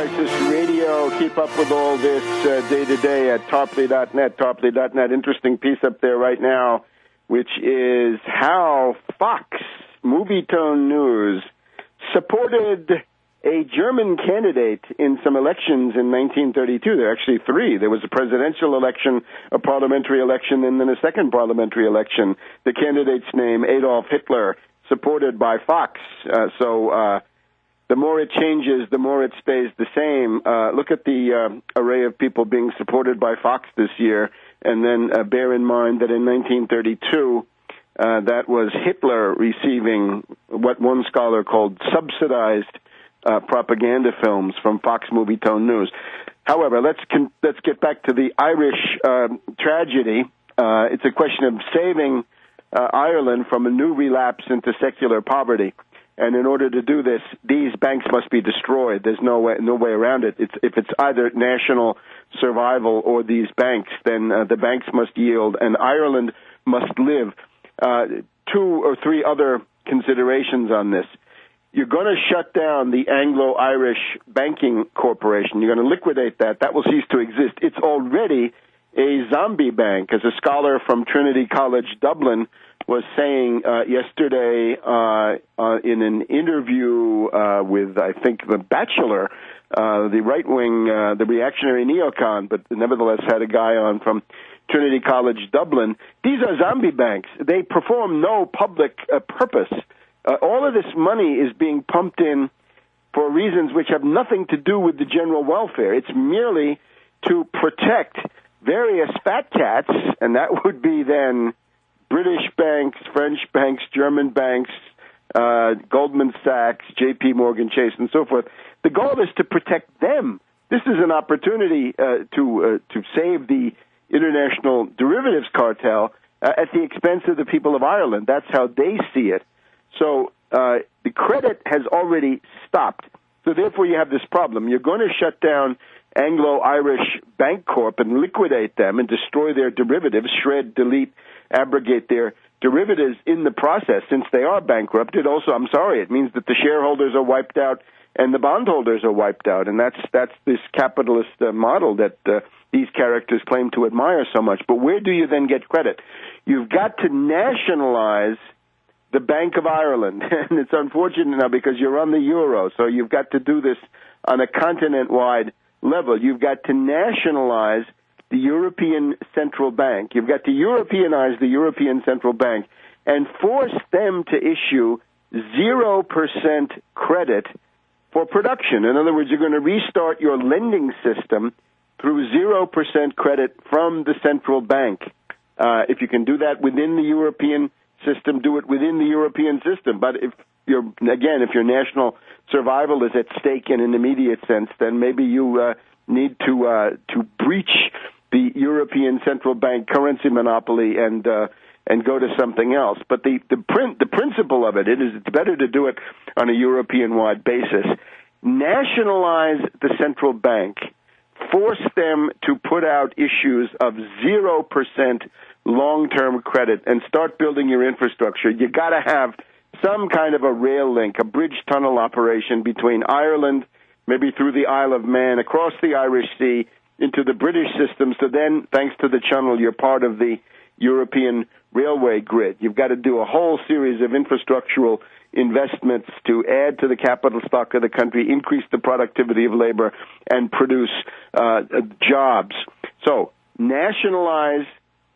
Crisis Radio. Keep up with all this day to day at Tarpley.net. Tarpley.net. Interesting piece up there right now, which is how Fox Movietone News supported a German candidate in some elections in 1932. There are actually three. There was a presidential election, a parliamentary election, and then a second parliamentary election. The candidate's name, Adolf Hitler, supported by Fox. The more it changes, the more it stays the same. Look at the array of people being supported by Fox this year, and then bear in mind that in 1932, that was Hitler receiving what one scholar called subsidized propaganda films from Fox Movietone News. However, let's get back to the Irish tragedy. It's a question of saving Ireland from a new relapse into secular poverty. And in order to do this, these banks must be destroyed. There's no way around it. If it's either national survival or these banks, then the banks must yield, and Ireland must live. Two or three other considerations on this. You're going to shut down the Anglo-Irish Banking Corporation. You're going to liquidate that. That will cease to exist. It's already a zombie bank. As a scholar from Trinity College, Dublin, was saying yesterday in an interview with, I think, The Bachelor, the right-wing, the reactionary neocon, but nevertheless had a guy on from Trinity College, Dublin. These are zombie banks. They perform no public purpose. All of this money is being pumped in for reasons which have nothing to do with the general welfare. It's merely to protect various fat cats, and that would be then British banks, French banks, German banks, Goldman Sachs, J.P. Morgan Chase, and so forth. The goal is to protect them. This is an opportunity to save the international derivatives cartel at the expense of the people of Ireland. That's how they see it. So the credit has already stopped. So therefore you have this problem. You're going to shut down Anglo-Irish Bank Corp and liquidate them and destroy their derivatives, shred, delete, abrogate their derivatives in the process. Since they are bankrupted, also, I'm sorry, it means that the shareholders are wiped out and the bondholders are wiped out. And that's this capitalist model that these characters claim to admire so much. But where do you then get credit? You've got to nationalize the Bank of Ireland. And it's unfortunate now because you're on the euro, so you've got to do this on a continent-wide level. You've got to nationalize the European Central Bank. You've got to Europeanize the European Central Bank and force them to issue 0% credit for production. In other words, you're going to restart your lending system through 0% credit from the central bank. If you can do that within the European system, do it within the European system. But if your national survival is at stake in an immediate sense, then maybe you need to breach the European Central Bank currency monopoly and go to something else. But the principle of it is it's better to do it on a European-wide basis. Nationalize the central bank. Force them to put out issues of 0% long-term credit and start building your infrastructure. You got to have some kind of a rail link, a bridge tunnel operation between Ireland, maybe through the Isle of Man, across the Irish Sea, into the British system. So then, thanks to the channel, you're part of the European railway grid. You've got to do a whole series of infrastructural investments to add to the capital stock of the country, increase the productivity of labor, and produce jobs. So nationalize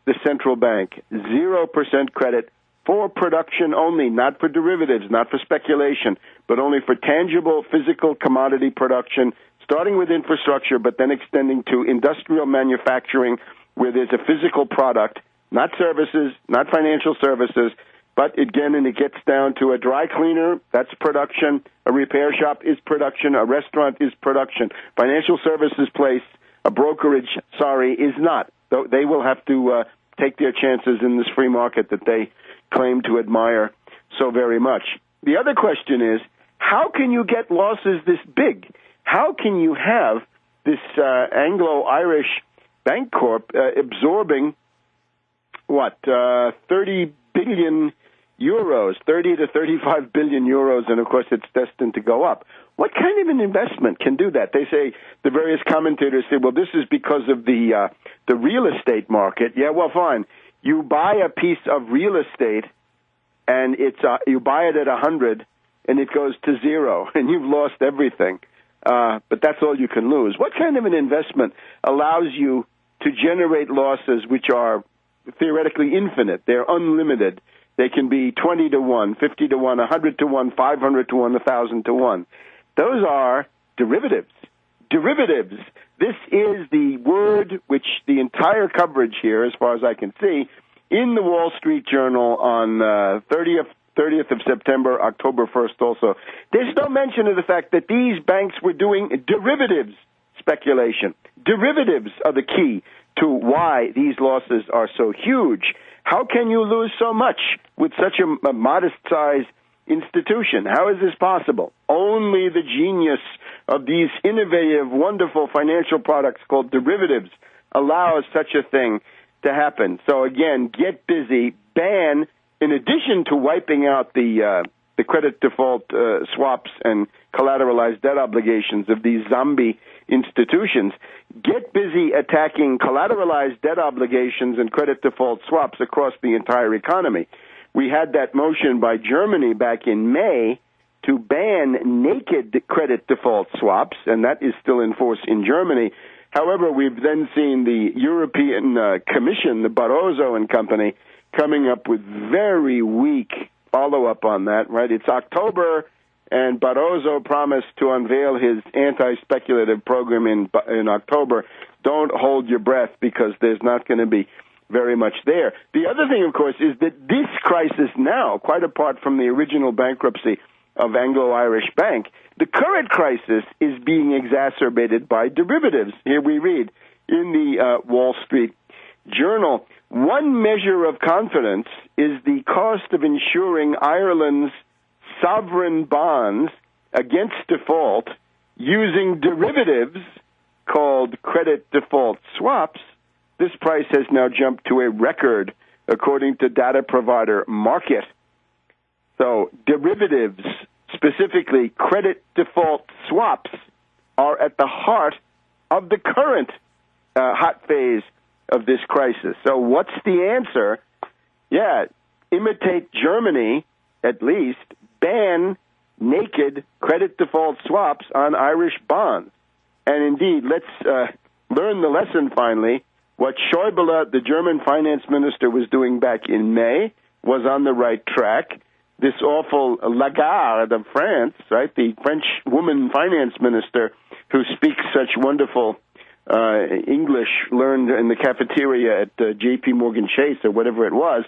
the central bank, 0% credit for production only, not for derivatives, not for speculation, but only for tangible physical commodity production, starting with infrastructure, but then extending to industrial manufacturing where there's a physical product, not services, not financial services, but again, and it gets down to a dry cleaner, that's production, a repair shop is production, a restaurant is production, financial services place, a brokerage, is not. They will have to take their chances in this free market that they claim to admire so very much. The other question is, how can you get losses this big? How can you have this Anglo-Irish Bank Corp absorbing, 30 billion euros, 30 to 35 billion euros, and of course it's destined to go up. What kind of an investment can do that? They say, the various commentators say, well, this is because of the real estate market. Yeah, well, fine. You buy a piece of real estate, and you buy it at 100, and it goes to 0, and you've lost everything. But that's all you can lose. What kind of an investment allows you to generate losses which are theoretically infinite? They're unlimited. They can be 20 to 1, 50 to 1, 100 to 1, 500 to 1, 1,000 to 1. Those are derivatives. Derivatives. This is the word which the entire coverage here, as far as I can see, in the Wall Street Journal on 30th of September, October 1st also. There's no mention of the fact that these banks were doing derivatives speculation. Derivatives are the key to why these losses are so huge. How can you lose so much with such a modest-sized institution? How is this possible? Only the genius of these innovative, wonderful financial products called derivatives allows such a thing to happen. So again, get busy, ban, in addition to wiping out the credit default swaps and collateralized debt obligations of these zombie institutions, get busy attacking collateralized debt obligations and credit default swaps across the entire economy. We had that motion by Germany back in May to ban naked credit default swaps, and that is still in force in Germany. However, we've then seen the European Commission, the Barroso and company, coming up with very weak follow-up on that, right? It's October, and Barroso promised to unveil his anti-speculative program in October. Don't hold your breath, because there's not going to be very much there. The other thing, of course, is that this crisis now, quite apart from the original bankruptcy of Anglo-Irish Bank, the current crisis is being exacerbated by derivatives. Here we read in the Wall Street Journal, one measure of confidence is the cost of insuring Ireland's sovereign bonds against default using derivatives called credit default swaps. This price has now jumped to a record, according to data provider Market. So derivatives, specifically credit default swaps, are at the heart of the current hot phase of this crisis. So what's the answer? Yeah, imitate Germany, at least, ban naked credit default swaps on Irish bonds. And indeed, let's learn the lesson finally. What Schäuble, the German finance minister, was doing back in May was on the right track. This awful Lagarde of France, right, the French woman finance minister who speaks such wonderful English learned in the cafeteria at J.P. Morgan Chase or whatever it was,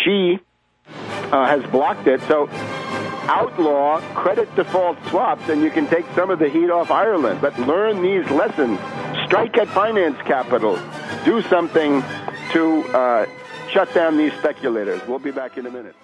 she has blocked it. So outlaw credit default swaps, and you can take some of the heat off Ireland. But learn these lessons. Strike at finance capital. Do something to shut down these speculators. We'll be back in a minute.